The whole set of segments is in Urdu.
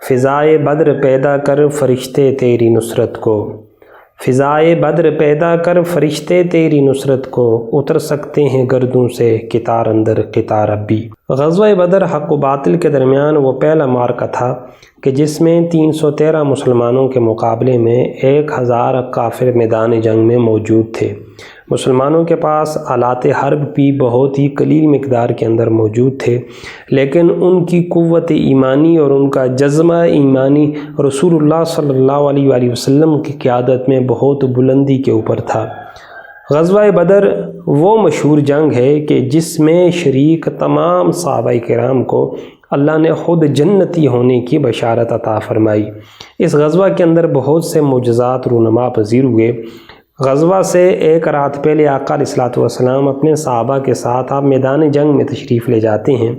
فضائے بدر پیدا کر فرشتے تیری نصرت کو، فضائے بدر پیدا کر فرشتے تیری نصرت کو، اتر سکتے ہیں گردوں سے قطار اندر قطار اب بھی۔ غزوہ بدر حق و باطل کے درمیان وہ پہلا معرکہ تھا کہ جس میں 313 مسلمانوں کے مقابلے میں 1000 کافر میدان جنگ میں موجود تھے۔ مسلمانوں کے پاس آلات حرب بھی بہت ہی قلیل مقدار کے اندر موجود تھے، لیکن ان کی قوت ایمانی اور ان کا جذبہ ایمانی رسول اللہ صلی اللہ علیہ وآلہ وسلم کی قیادت میں بہت بلندی کے اوپر تھا۔ غزوہ بدر وہ مشہور جنگ ہے کہ جس میں شریک تمام صحابہ کرام کو اللہ نے خود جنتی ہونے کی بشارت عطا فرمائی۔ اس غزوہ کے اندر بہت سے معجزات رونما پذیر ہوئے۔ غزوہ سے ایک رات پہلے آقا علیہ الصلوۃ والسلام اپنے صحابہ کے ساتھ آپ میدان جنگ میں تشریف لے جاتے ہیں۔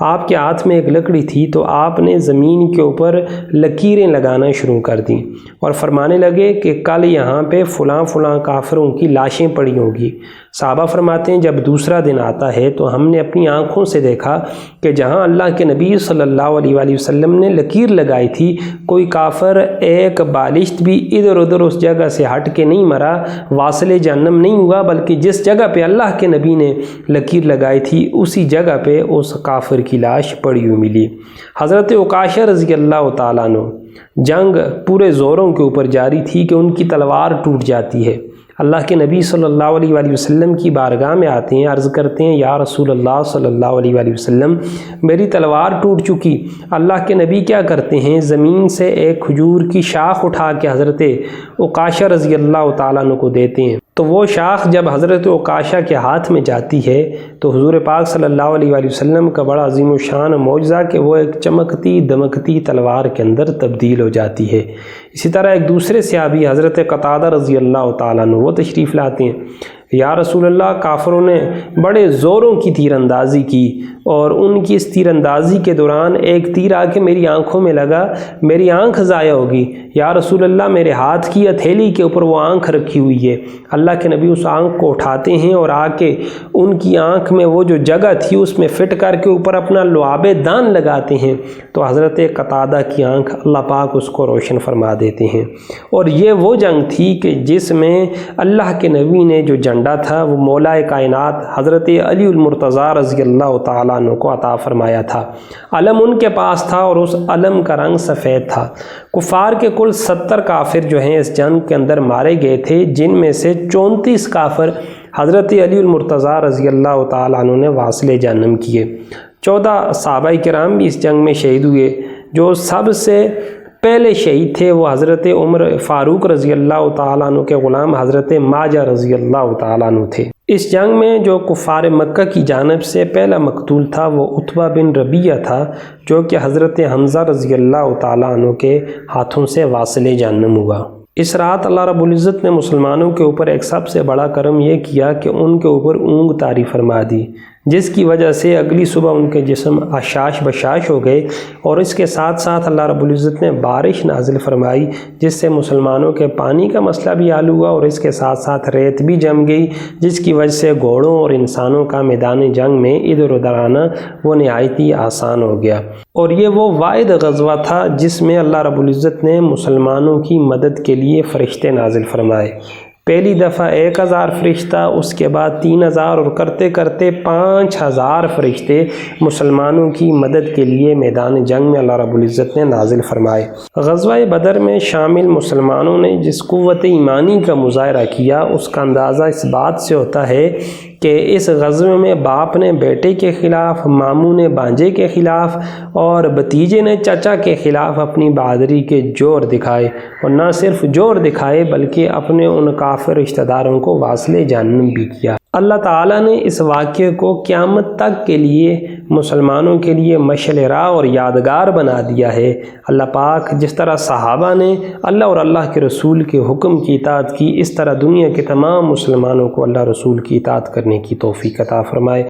آپ کے ہاتھ میں ایک لکڑی تھی تو آپ نے زمین کے اوپر لکیریں لگانا شروع کر دیں اور فرمانے لگے کہ کل یہاں پہ فلاں فلاں کافروں کی لاشیں پڑی ہوں گی۔ صحابہ فرماتے ہیں جب دوسرا دن آتا ہے تو ہم نے اپنی آنکھوں سے دیکھا کہ جہاں اللہ کے نبی صلی اللہ علیہ وآلہ وسلم نے لکیر لگائی تھی کوئی کافر ایک بالشت بھی ادھر ادھر اس جگہ سے ہٹ کے نہیں مرا، واصل جہنم نہیں ہوا، بلکہ جس جگہ پہ اللہ کے نبی نے لکیر لگائی تھی اسی جگہ پہ اس کافر کی لاش پڑی ہوئی ملی۔ حضرت عکاشہ رضی اللہ تعالیٰ عنہ، جنگ پورے زوروں کے اوپر جاری تھی کہ ان کی تلوار ٹوٹ جاتی ہے۔ اللہ کے نبی صلی اللہ علیہ وآلہ وسلم کی بارگاہ میں آتے ہیں، عرض کرتے ہیں یا رسول اللہ صلی اللہ علیہ وآلہ وسلم میری تلوار ٹوٹ چکی۔ اللہ کے نبی کیا کرتے ہیں، زمین سے ایک کھجور کی شاخ اٹھا کے حضرت عکاشہ رضی اللہ تعالیٰ عنہ کو دیتے ہیں، تو وہ شاخ جب حضرت عکاشہ کے ہاتھ میں جاتی ہے تو حضور پاک صلی اللہ علیہ وآلہ وسلم کا بڑا عظیم الشان معجزہ کہ وہ ایک چمکتی دمکتی تلوار کے اندر تبدیل ہو جاتی ہے۔ اسی طرح ایک دوسرے صحابی حضرت قتادہ رضی اللہ تعالیٰ عنہ وہ تشریف لاتے ہیں، یا رسول اللہ کافروں نے بڑے زوروں کی تیر اندازی کی اور ان کی اس تیر اندازی کے دوران ایک تیر آ کے میری آنکھوں میں لگا، میری آنکھ ضائع ہوگی۔ یا رسول اللہ میرے ہاتھ کی ہتھیلی کے اوپر وہ آنکھ رکھی ہوئی ہے۔ اللہ کے نبی اس آنکھ کو اٹھاتے ہیں اور آ کے ان کی آنکھ میں وہ جو جگہ تھی اس میں فٹ کر کے اوپر اپنا لعاب دان لگاتے ہیں تو حضرت قتادہ کی آنکھ اللہ پاک اس کو روشن فرما دیتے ہیں۔ اور یہ وہ جنگ تھی کہ جس میں اللہ کے نبی نے جو جھنڈا تھا وہ مولا کائنات حضرت علی المرتضیٰ رضی اللہ تعالیٰ عنہ کو عطا فرمایا تھا۔ علم ان کے پاس تھا اور اس علم کا رنگ سفید تھا۔ کفار کے کل 70 کافر جو ہیں اس جنگ کے اندر مارے گئے تھے، جن میں سے 34 کافر حضرت علی المرتضیٰ رضی اللہ تعالیٰ عنہ نے واصل جہنم کیے۔ 14 صحابہ کرام بھی اس جنگ میں شہید ہوئے۔ جو سب سے پہلے شہید تھے وہ حضرت عمر فاروق رضی اللہ تعالیٰ عنہ کے غلام حضرت ماجہ رضی اللہ تعالیٰ عنہ تھے۔ اس جنگ میں جو کفار مکہ کی جانب سے پہلا مقتول تھا وہ عتبہ بن ربیعہ تھا، جو کہ حضرت حمزہ رضی اللہ تعالیٰ عنہ کے ہاتھوں سے واصل جہنم ہوا۔ اس رات اللہ رب العزت نے مسلمانوں کے اوپر ایک سب سے بڑا کرم یہ کیا کہ ان کے اوپر اونگ طاری فرما دی، جس کی وجہ سے اگلی صبح ان کے جسم اشاش بشاش ہو گئے، اور اس کے ساتھ ساتھ اللہ رب العزت نے بارش نازل فرمائی جس سے مسلمانوں کے پانی کا مسئلہ بھی حل ہوا، اور اس کے ساتھ ساتھ ریت بھی جم گئی، جس کی وجہ سے گھوڑوں اور انسانوں کا میدان جنگ میں ادھر ادھر آنا وہ نہایت ہی آسان ہو گیا۔ اور یہ وہ واحد غزوہ تھا جس میں اللہ رب العزت نے مسلمانوں کی مدد کے لیے فرشتے نازل فرمائے۔ پہلی دفعہ 1000 فرشتہ، اس کے بعد 3000 اور کرتے کرتے 5000 فرشتے مسلمانوں کی مدد کے لیے میدان جنگ میں اللہ رب العزت نے نازل فرمائے۔ غزوہ بدر میں شامل مسلمانوں نے جس قوت ایمانی کا مظاہرہ کیا اس کا اندازہ اس بات سے ہوتا ہے کہ اس غزوے میں باپ نے بیٹے کے خلاف، ماموں نے بانجے کے خلاف اور بھتیجے نے چچا کے خلاف اپنی بہادری کے جوہر دکھائے، اور نہ صرف جوہر دکھائے بلکہ اپنے ان کافر رشتہ داروں کو واصل جہنم بھی کیا۔ اللہ تعالیٰ نے اس واقعے کو قیامت تک کے لیے مسلمانوں کے لیے مشعل راہ اور یادگار بنا دیا ہے۔ اللہ پاک جس طرح صحابہ نے اللہ اور اللہ کے رسول کے حکم کی اطاعت کی، اس طرح دنیا کے تمام مسلمانوں کو اللہ رسول کی اطاعت کرنے کی توفیق عطا فرمائے۔